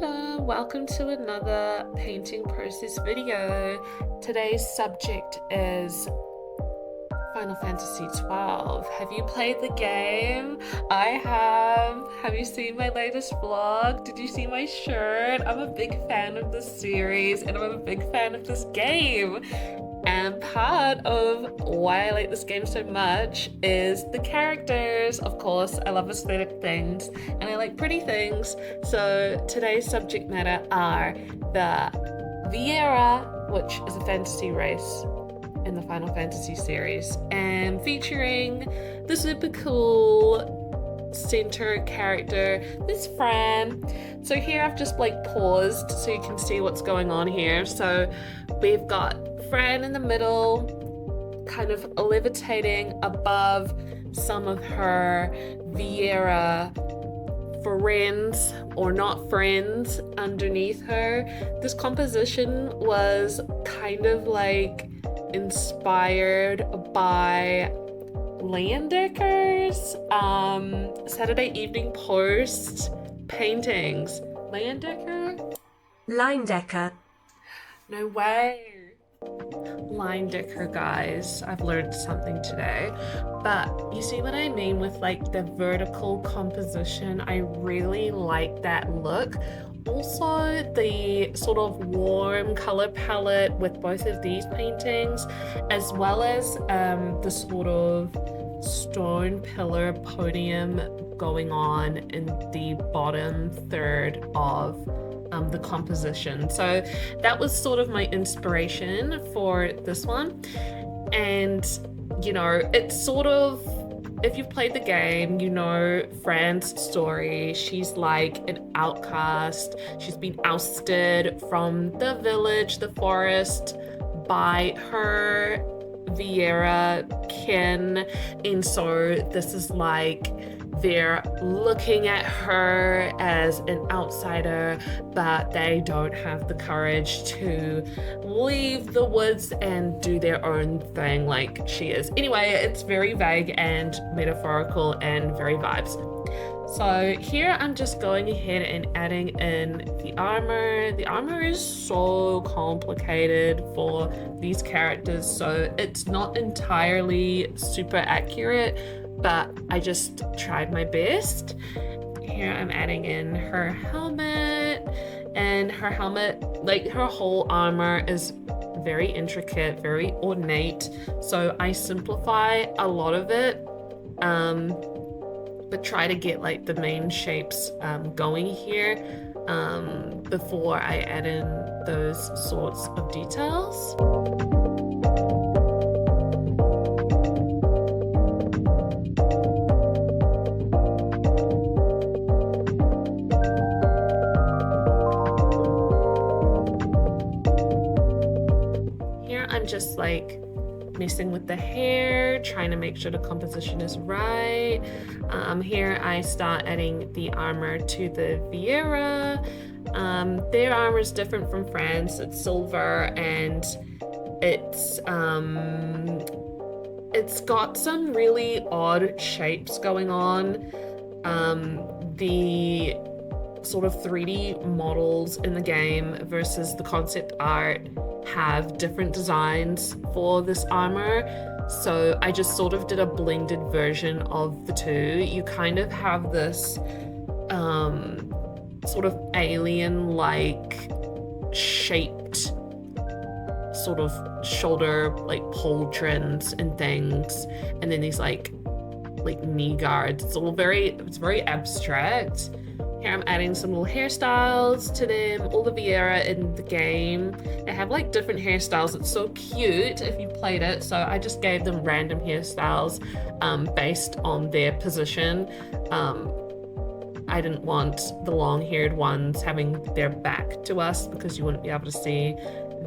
Welcome to another painting process video. Today's subject is Final Fantasy XII. Have you played the game? I have. Have you seen my latest vlog? Did you see my shirt? I'm a big fan of this series and I'm a big fan of this game. And part of why I like this game so much is the characters. Of course, I love aesthetic things and I like pretty things. So today's subject matter are the Viera, which is a fantasy race in the Final Fantasy series, and featuring the super cool center character, this Fran. So here I've just paused so you can see what's going on here. So we've got Fran in the middle, kind of levitating above some of her Viera friends or not friends underneath her. This composition was kind of inspired by Leyendeckers, Saturday Evening Post paintings. Leyendecker. No way. Leyendecker, guys. I've learned something today. But you see what I mean with the vertical composition? I really like that look. Also, the sort of warm color palette with both of these paintings, as well as the sort of stone pillar podium going on in the bottom third of the composition. So that was sort of my inspiration for this one. And it's sort of, if you've played the game, you know Fran's story. She's like an outcast. She's been ousted from the village, the forest, by her Viera kin. And so this is they're looking at her as an outsider, but they don't have the courage to leave the woods and do their own thing like she is. Anyway, it's very vague and metaphorical and very vibes. So here I'm just going ahead and adding in the armor. The armor is so complicated for these characters, so it's not entirely super accurate, but I just tried my best. Here I'm adding in her helmet, and her helmet, her whole armor is very intricate, very ornate, so I simplify a lot of it, but try to get the main shapes going here before I add in those sorts of details. I'm just messing with the hair, trying to make sure the composition is right. Here I start adding the armor to the Viera. Their armor is different from Fran's. It's silver and it's got some really odd shapes going on. The sort of 3D models in the game versus the concept art have different designs for this armor, so I just sort of did a blended version of the two. You kind of have this sort of alien-like shaped sort of shoulder pauldrons and things, and then these knee guards. It's very abstract. Here I'm adding some little hairstyles to them. All the Viera in the game, they have different hairstyles. It's so cute if you played it. So I just gave them random hairstyles based on their position. I didn't want the long-haired ones having their back to us because you wouldn't be able to see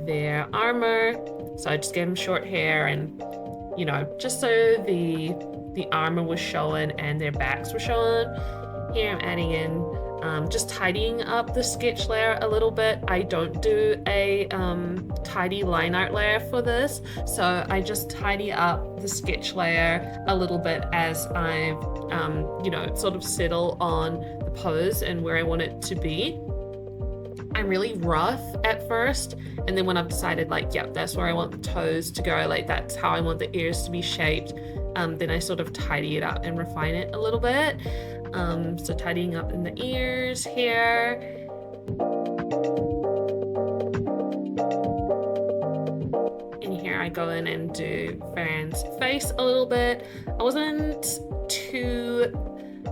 their armor. So I just gave them short hair and, just so the armor was showing and their backs were showing. Here I'm adding in just tidying up the sketch layer a little bit. I don't do a tidy line art layer for this, so I just tidy up the sketch layer a little bit as I've sort of settle on the pose and where I want it to be. I'm really rough at first, and then when I've decided like, yep, that's where I want the toes to go, like that's how I want the ears to be shaped, then I sort of tidy it up and refine it a little bit. So tidying up in the ears here. And here I go in and do Fran's face a little bit. I wasn't too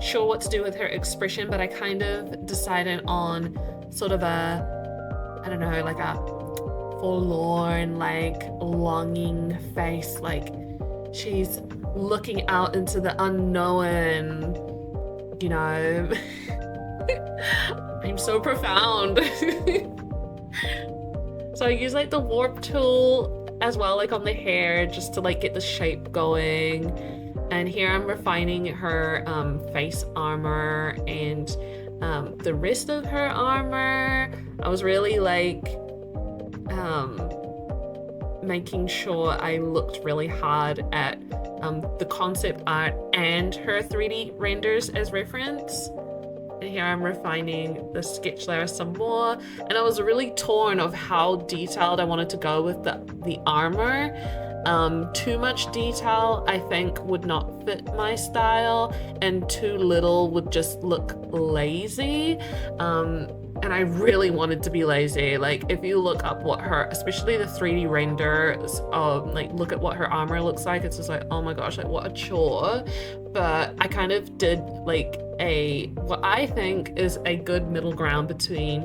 sure what to do with her expression, but I kind of decided on sort of a, I don't know, like a forlorn, like longing face, like she's looking out into the unknown, you know. I'm so profound. So I use like the warp tool as well, like on the hair, just to like get the shape going. And here I'm refining her face armor and the rest of her armor. I was really like making sure I looked really hard at the concept art and her 3D renders as reference. And here I'm refining the sketch layer some more, and I was really torn of how detailed I wanted to go with the armor. Too much detail I think would not fit my style, and too little would just look lazy. And I really wanted to be lazy. Like if you look up what her, especially the 3D renders, like look at what her armor looks like, it's just like, oh my gosh, like what a chore. But I kind of did like what I think is a good middle ground between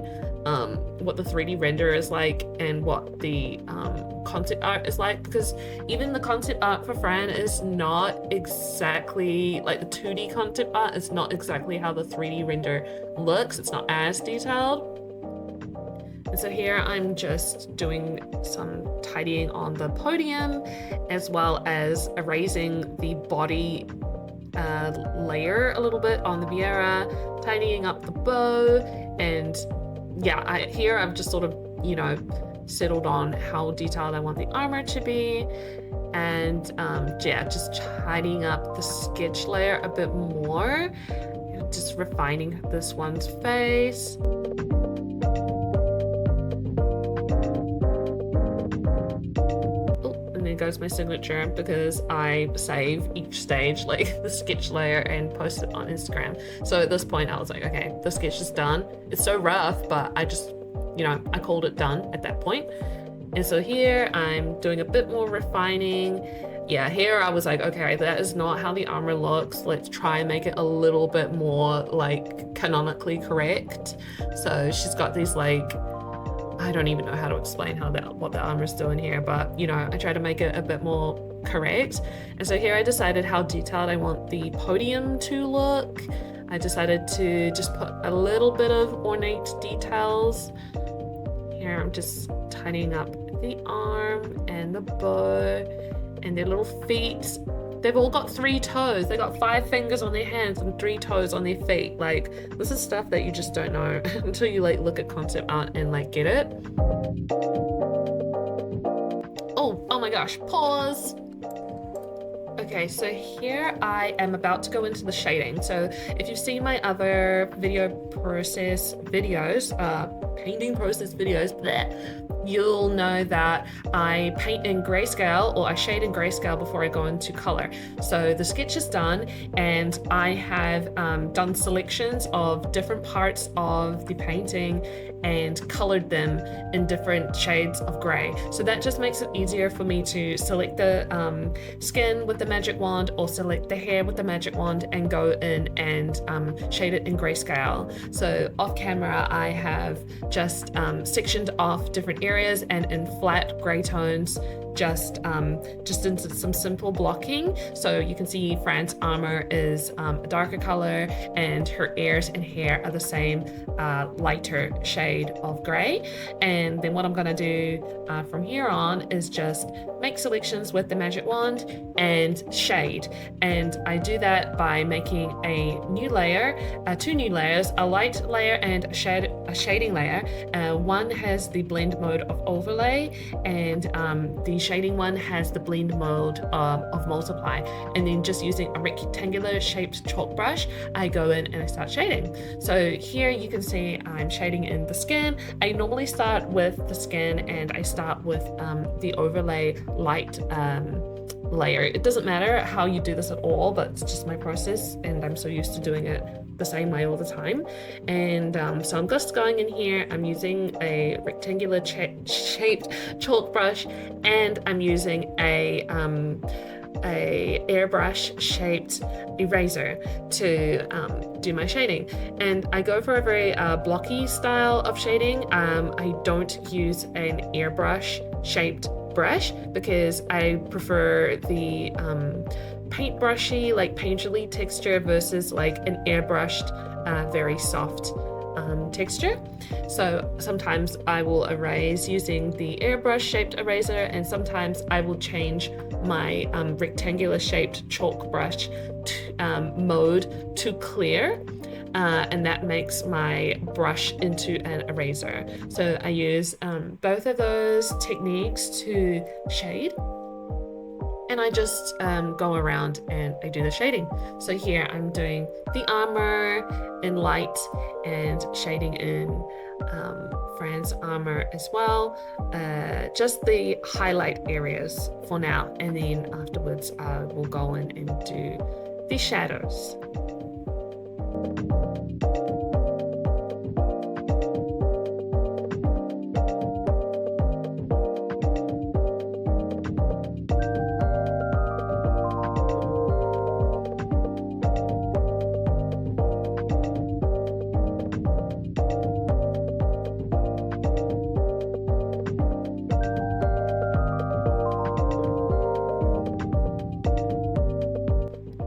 what the 3D render is like and what the concept art is like, because even the concept art for Fran is not exactly like the 2D concept art is not exactly how the 3D render looks. It's not as detailed. And so here I'm just doing some tidying on the podium, as well as erasing the body layer a little bit on the Viera, tidying up the bow. And yeah, here I've just sort of, you know, settled on how detailed I want the armor to be. And yeah, just tidying up the sketch layer a bit more, just refining this one's face. And there goes my signature, because I save each stage, like the sketch layer, and post it on Instagram. So at this point I was like, okay, the sketch is done. It's so rough, but I just, you know, I called it done at that point. And so here I'm doing a bit more refining. Yeah, here I was like, okay, that is not how the armor looks. Let's try and make it a little bit more like canonically correct. So she's got these like, I don't even know how to explain what the armor is doing here, but you know, I try to make it a bit more correct. And so here I decided how detailed I want the podium to look. I decided to just put a little bit of ornate details. Here I'm just tidying up the arm and the bow and their little feet. They've all got 3 toes. They got 5 fingers on their hands and 3 toes on their feet. Like, this is stuff that you just don't know until you like look at concept art and like get it. Oh my gosh, pause. Okay, so here I am about to go into the shading. So if you've seen my other video process videos, painting process videos, bleh, you'll know that I paint in grayscale, or I shade in grayscale before I go into color. So the sketch is done, and I have done selections of different parts of the painting and colored them in different shades of gray. So that just makes it easier for me to select the skin with the magic wand, or select the hair with the magic wand and go in and shade it in grayscale. So off camera I have just sectioned off different areas, and in flat gray tones just into some simple blocking. So you can see Fran's armor is a darker color, and her ears and hair are the same lighter shade of gray. And then what I'm gonna do from here on is just make selections with the magic wand and shade. And I do that by making a new layer, 2 new layers, a light layer and a shading layer. One has the blend mode of overlay, and the shading one has the blend mode of multiply, and then just using a rectangular shaped chalk brush, I go in and I start shading. So here you can see I'm shading in the skin. I normally start with the skin, and I start with the overlay light layer. It doesn't matter how you do this at all, but it's just my process, and I'm so used to doing it the same way all the time. And so I'm just going in here, I'm using a rectangular shaped chalk brush, and I'm using a airbrush shaped eraser to do my shading. And I go for a very blocky style of shading. I don't use an airbrush shaped brush because I prefer the paintbrushy, like painterly texture versus like an airbrushed, very soft texture. So sometimes I will erase using the airbrush shaped eraser, and sometimes I will change my rectangular shaped chalk brush mode to clear, and that makes my brush into an eraser. So I use both of those techniques to shade, and I just go around and I do the shading. So here I'm doing the armor in light and shading in Fran's armor as well, just the highlight areas for now, and then afterwards I will go in and do the shadows.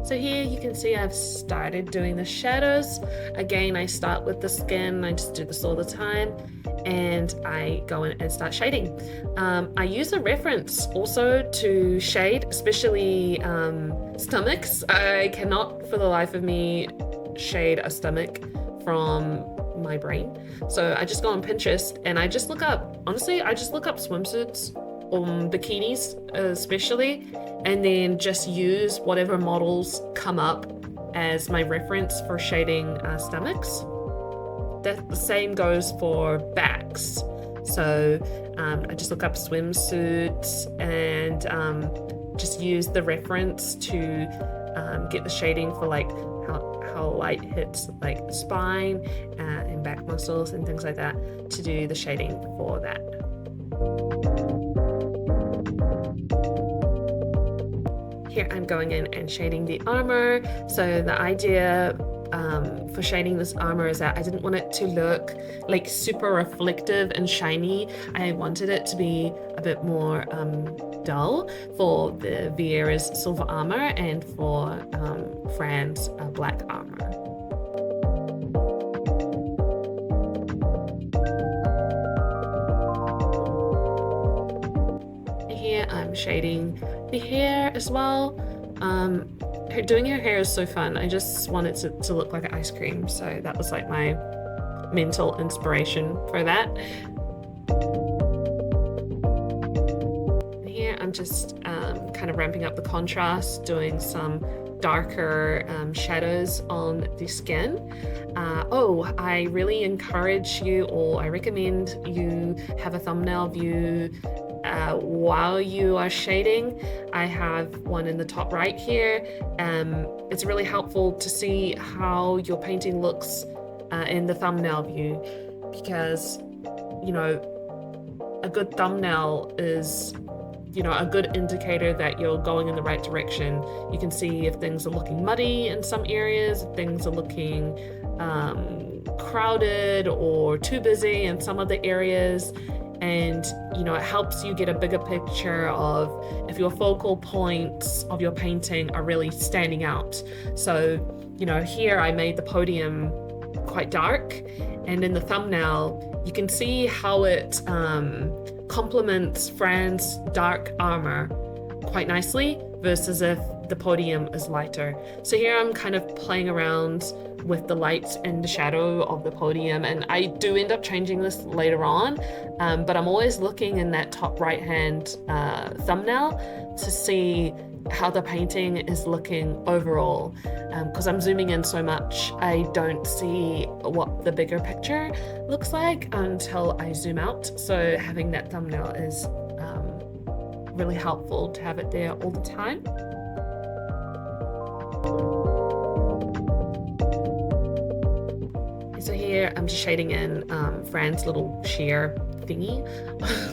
So here you can see I've started doing the shadows. Again, I start with the skin. I just do this all the time, and I go in and start shading. I use a reference also to shade, especially stomachs. I cannot for the life of me shade a stomach from my brain. So I just go on Pinterest and I just look up, honestly, I just look up swimsuits, bikinis especially, and then just use whatever models come up as my reference for shading stomachs. The same goes for backs. So I just look up swimsuits and just use the reference to get the shading for like how light hits like spine and back muscles and things like that to do the shading for that. Here I'm going in and shading the armor. So the idea for shading this armor is that I didn't want it to look like super reflective and shiny. I wanted it to be a bit more dull for the Viera's silver armor and for Fran's black armor. Here I'm shading the hair as well. Doing her hair is so fun. I just want it to look like an ice cream. So that was like my mental inspiration for that. Here I'm just kind of ramping up the contrast, doing some darker shadows on the skin. I really encourage you, or I recommend you have a thumbnail view while you are shading. I have one in the top right here. It's really helpful to see how your painting looks in the thumbnail view, because a good thumbnail is a good indicator that you're going in the right direction. You can see if things are looking muddy in some areas, if things are looking crowded or too busy in some of the areas. And it helps you get a bigger picture of if your focal points of your painting are really standing out. So here I made the podium quite dark, and in the thumbnail you can see how it complements Fran's dark armor quite nicely versus if the podium is lighter. So here I'm kind of playing around with the lights and the shadow of the podium, and I do end up changing this later on, but I'm always looking in that top right hand thumbnail to see how the painting is looking overall, because I'm zooming in so much I don't see what the bigger picture looks like until I zoom out. So having that thumbnail is really helpful to have it there all the time. So here I'm just shading in Fran's little sheer thingy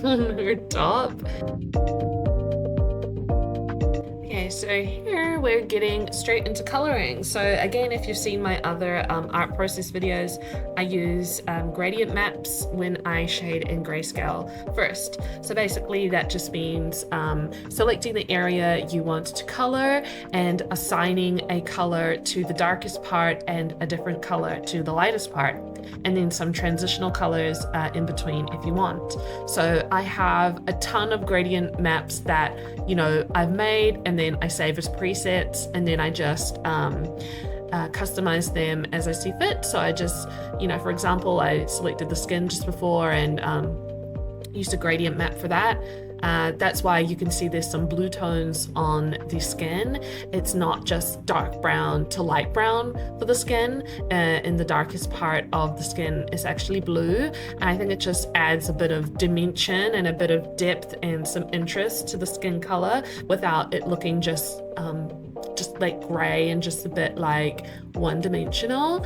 on her top. Okay, so here we're getting straight into coloring. So again, if you've seen my other art process videos, I use gradient maps when I shade in grayscale first. So basically that just means selecting the area you want to color and assigning a color to the darkest part and a different color to the lightest part, and then some transitional colors in between if you want. So I have a ton of gradient maps that, you know, I've made, and then I save as presets, and then I just customize them as I see fit. So I just, you know, for example, I selected the skin just before and used a gradient map for that. That's why you can see there's some blue tones on the skin. It's not just dark brown to light brown for the skin. In the darkest part of the skin is actually blue. And I think it just adds a bit of dimension and a bit of depth and some interest to the skin color without it looking just like gray and just a bit like one-dimensional.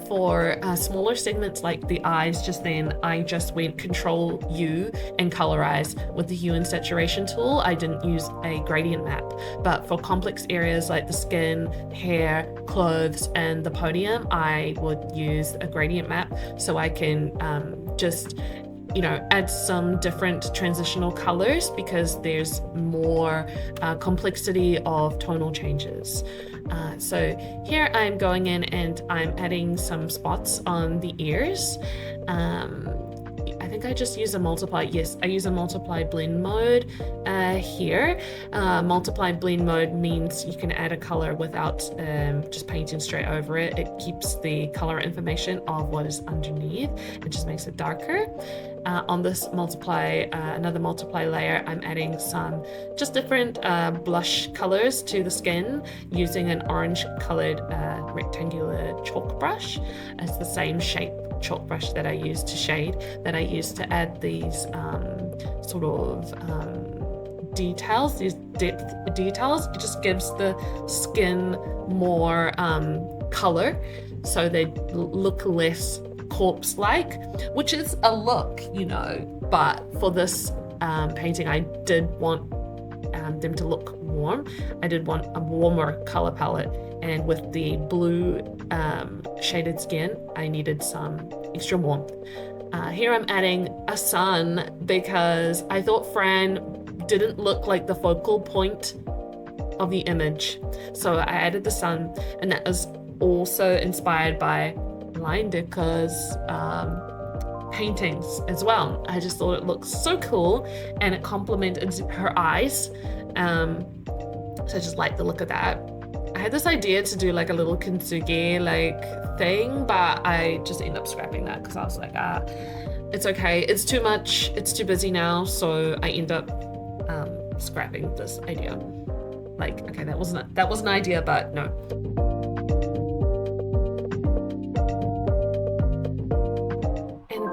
For smaller segments like the eyes just then, I just went Control U and colorize with the hue and saturation tool. I didn't use a gradient map. But for complex areas like the skin, hair, clothes, and the podium, I would use a gradient map so I can just, you know, add some different transitional colors because there's more complexity of tonal changes. So here I'm going in and I'm adding some spots on the ears. I think I just use a multiply. Yes, I use a multiply blend mode here. Multiply blend mode means you can add a color without just painting straight over it. It keeps the color information of what is underneath. It just makes it darker. On this multiply, another multiply layer, I'm adding some just different blush colors to the skin using an orange colored rectangular chalk brush. It's the same shape chalk brush that I use to shade, that I use to add these sort of details, these depth details. It just gives the skin more color so they look less corpse-like, which is a look, you know, but for this painting I did want them to look warm. I did want a warmer color palette, and with the blue shaded skin I needed some extra warmth. Here I'm adding a sun because I thought Fran didn't look like the focal point of the image, so I added the sun, and that was also inspired by Line Deco's paintings as well. I just thought it looked so cool and it complemented her eyes, so I just like the look of that. I had this idea to do like a little kintsugi like thing, but I just ended up scrapping that because I was like, it's okay, it's too much, it's too busy now, so I end up scrapping this idea. Like, okay, that was an idea, but no.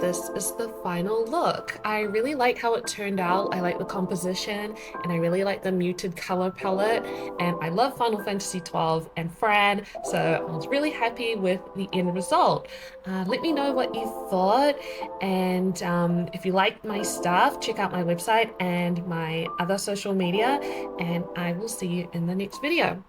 This is the final look. I really like how it turned out. I like the composition and I really like the muted color palette, and I love Final Fantasy XII and Fran, so I was really happy with the end result. Let me know what you thought, and if you like my stuff, check out my website and my other social media, and I will see you in the next video.